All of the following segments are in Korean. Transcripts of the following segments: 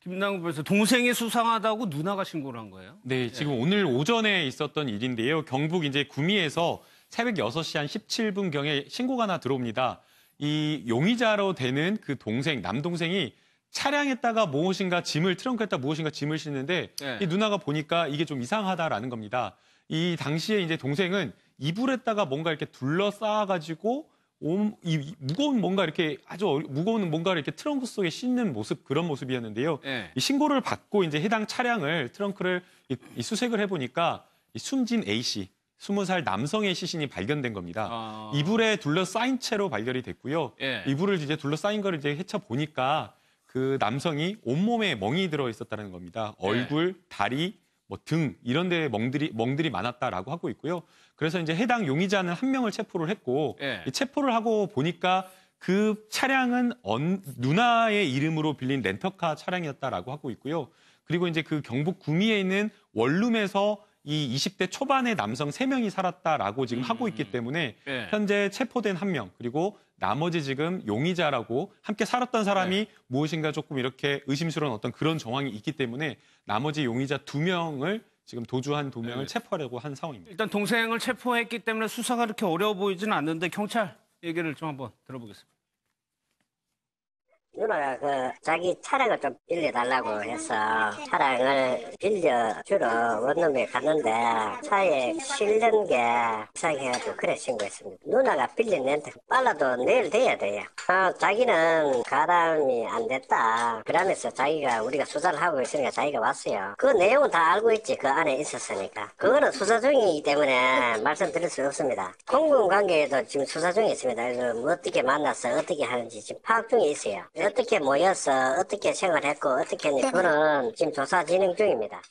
김남국 변호사, 동생이 수상하다고 누나가 신고를 한 거예요? 네, 지금 오늘 오전에 있었던 일인데요. 경북 이제 구미에서 새벽 6시 한 17분경에 신고가 하나 들어옵니다. 이 용의자로 되는 그 동생, 남동생이 차량에다가 무엇인가 짐을, 트렁크에다가 무엇인가 짐을 싣는데 이 누나가 보니까 이게 좀 이상하다라는 겁니다. 이 당시에 이제 동생은 이불에다가 뭔가 이렇게 둘러싸가지고 이 무거운 뭔가 이렇게 아주 무거운 뭔가를 이렇게 트렁크 속에 싣는 모습, 그런 모습이었는데요. 이 신고를 받고 이제 해당 차량을 트렁크를 수색을 해보니까 이 숨진 A 씨, 20살 남성의 시신이 발견된 겁니다. 이불에 둘러싸인 채로 발견이 됐고요. 이불을 이제 둘러싸인 거를 이제 헤쳐 보니까 그 남성이 온몸에 멍이 들어 있었다는 겁니다. 얼굴, 다리, 뭐 등 이런 데에 멍들이 많았다라고 하고 있고요. 그래서 이제 해당 용의자는 한 명을 체포를 했고 체포를 하고 보니까 그 차량은 누나의 이름으로 빌린 렌터카 차량이었다라고 하고 있고요. 그리고 이제 그 경북 구미에 있는 원룸에서 이 20대 초반의 남성 3명이 살았다라고 지금 하고 있기 때문에 현재 체포된 1명, 그리고 나머지 지금 용의자라고 함께 살았던 사람이 무엇인가 조금 이렇게 의심스러운 어떤 그런 정황이 있기 때문에 나머지 용의자 2명을 지금 도주한 2명을 체포하려고 한 상황입니다. 일단 동생을 체포했기 때문에 수사가 그렇게 어려워 보이지는 않는데 경찰 얘기를 좀 한번 들어보겠습니다. 누나가 자기 차량을 좀 빌려달라고 해서 차량을 빌려주러 원룸에 갔는데 차에 실는 게 이상해가지고 그래 신고했습니다. 누나가 빌린 렌트 빨라도 내일 돼야 돼요. 자기는 가담이 안 됐다. 그러면서 자기가 우리가 수사를 하고 있으니까 자기가 왔어요. 그 내용은 다 알고 있지. 그 안에 있었으니까. 그거는 수사 중이기 때문에 말씀드릴 수 없습니다. 공공관계에도 지금 수사 중에 있습니다. 그래서 뭐 어떻게 만나서 어떻게 하는지 지금 파악 중에 있어요. 어떻게 모여서 어떻게 생활했고 어떻게 했는지 그거는 지금 조사 진행 중입니다.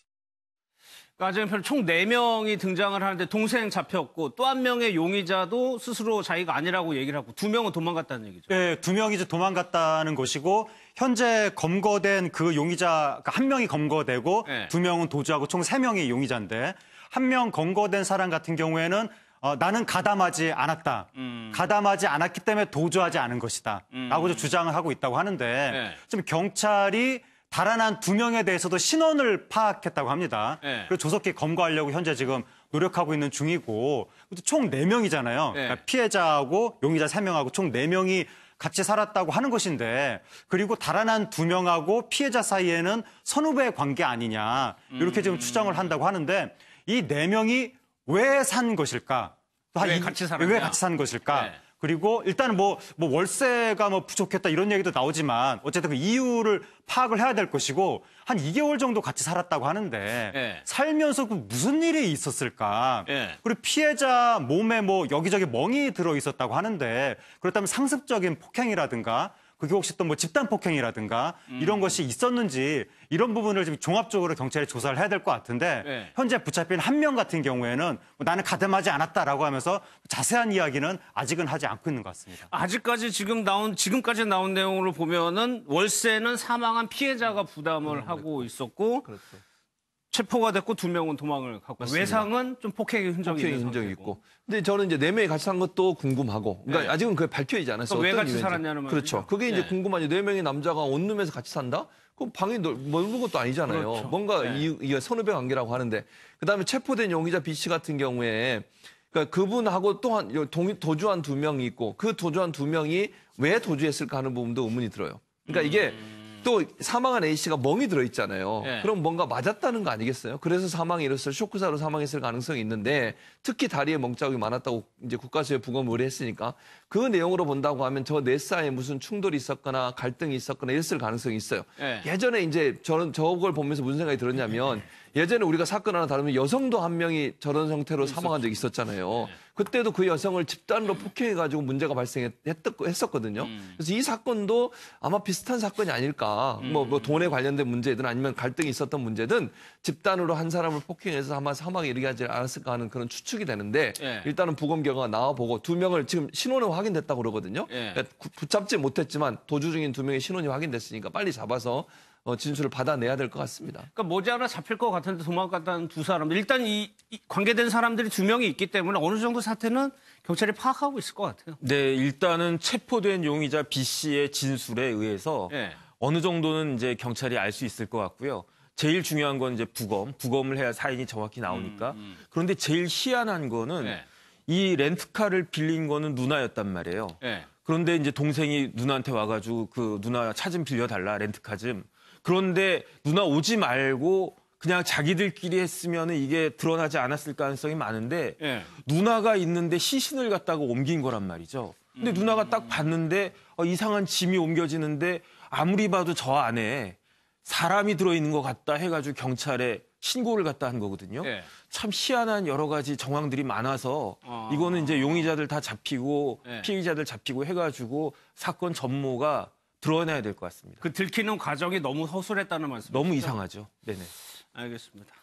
그러니까 총 4명이 등장을 하는데 동생 잡혔고 또 한 명의 용의자도 스스로 자기가 아니라고 얘기를 하고 2명은 도망갔다는 얘기죠. 네, 2명이 이제 도망갔다는 것이고 현재 검거된 그 용의자, 그러니까 1명이 검거되고 2명은 도주하고 총 3명이 용의자인데 1명 검거된 사람 같은 경우에는 나는 가담하지 않았다. 가담하지 않았기 때문에 도주하지 않은 것이다. 라고 주장을 하고 있다고 하는데 지금 경찰이 달아난 2명에 대해서도 신원을 파악했다고 합니다. 그래서 조속히 검거하려고 현재 지금 노력하고 있는 중이고 총 4명이잖아요. 그러니까 피해자하고 용의자 3명하고 총 4명이 같이 살았다고 하는 것인데 그리고 달아난 2명하고 피해자 사이에는 선후배 관계 아니냐 이렇게 지금 추정을 한다고 하는데 이 4명이 왜 산 것일까? 왜 같이 살았냐? 왜 같이 산 것일까? 그리고 일단은 뭐 월세가 뭐 부족했다 이런 얘기도 나오지만 어쨌든 그 이유를 파악을 해야 될 것이고 한 2개월 정도 같이 살았다고 하는데 살면서 그 무슨 일이 있었을까? 그리고 피해자 몸에 뭐 여기저기 멍이 들어 있었다고 하는데 그렇다면 상습적인 폭행이라든가 그게 혹시 또 뭐 집단 폭행이라든가 이런 것이 있었는지 이런 부분을 지금 종합적으로 경찰이 조사를 해야 될 것 같은데 현재 붙잡힌 1명 같은 경우에는 나는 가담하지 않았다라고 하면서 자세한 이야기는 아직은 하지 않고 있는 것 같습니다. 아직까지 지금까지 나온 내용으로 보면은 월세는 사망한 피해자가 부담을 하고 있었고 체포가 됐고 2명은 도망을 갔고 맞습니다. 외상은 좀 폭행의 흔적이 있고. 근데 저는 이제 4명이 같이 산 것도 궁금하고. 그러니까 아직은 그게 밝혀지지 않았어요. 왜 같이 살았냐는 말이죠. 그렇죠. 그게 이제 궁금하죠. 4명의 남자가 원룸에서 같이 산다? 그럼 방이 넓은 것도 아니잖아요. 그렇죠. 뭔가 이게 선후배 관계라고 하는데. 그다음에 체포된 용의자 B 씨 같은 경우에 그러니까 그분하고 또한 도주한 2명이 있고 그 도주한 2명이 왜 도주했을까 하는 부분도 의문이 들어요. 그러니까 이게 또 사망한 A 씨가 멍이 들어있잖아요. 그럼 뭔가 맞았다는 거 아니겠어요? 그래서 사망이 일었을 쇼크사로 사망했을 가능성이 있는데 특히 다리에 멍자국이 많았다고 이제 국가수해 부검을 의뢰했으니까 그 내용으로 본다고 하면 저 넷 사이에 무슨 충돌이 있었거나 갈등이 있었거나 이랬을 가능성이 있어요. 예전에 이제 저는 저걸 보면서 무슨 생각이 들었냐면 예전에 우리가 사건 하나 다루면 여성도 한 명이 저런 형태로 사망한 적이 있었잖아요. 그때도 그 여성을 집단으로 폭행해가지고 문제가 발생했었거든요. 그래서 이 사건도 아마 비슷한 사건이 아닐까. 뭐 돈에 관련된 문제든 아니면 갈등이 있었던 문제든 집단으로 한 사람을 폭행해서 아마 사망에 이르게 하지 않았을까 하는 그런 추측이 되는데 일단은 부검 결과가 나와보고 2명을 지금 신원은 확인됐다고 그러거든요. 그러니까 붙잡지 못했지만 도주 중인 2명의 신원이 확인됐으니까 빨리 잡아서 진술을 받아내야 될 것 같습니다. 그러니까 머지않아 잡힐 것 같은데 도망갔다는 2사람들. 일단 이 관계된 사람들이 2명이 있기 때문에 어느 정도 사태는 경찰이 파악하고 있을 것 같아요. 네, 일단은 체포된 용의자 B 씨의 진술에 의해서 어느 정도는 이제 경찰이 알 수 있을 것 같고요. 제일 중요한 건 이제 부검을 해야 사인이 정확히 나오니까. 그런데 제일 희한한 거는 네. 이 렌트카를 빌린 거는 누나였단 말이에요. 네. 그런데 이제 동생이 누나한테 와가지고 그 누나 차 좀 빌려달라, 렌트카 좀. 그런데 누나 오지 말고 그냥 자기들끼리 했으면 이게 드러나지 않았을 가능성이 많은데 네. 누나가 있는데 시신을 갖다가 옮긴 거란 말이죠. 근데 누나가 딱 봤는데 이상한 짐이 옮겨지는데 아무리 봐도 저 안에 사람이 들어있는 것 같다 해가지고 경찰에 신고를 갖다 한 거거든요. 네. 참 희한한 여러 가지 정황들이 많아서 이거는 이제 용의자들 다 잡히고 네. 피의자들 잡히고 해가지고 사건 전모가 드러나야 될 것 같습니다. 그 들키는 과정이 너무 허술했다는 말씀. 너무 이상하죠. 네네. 알겠습니다.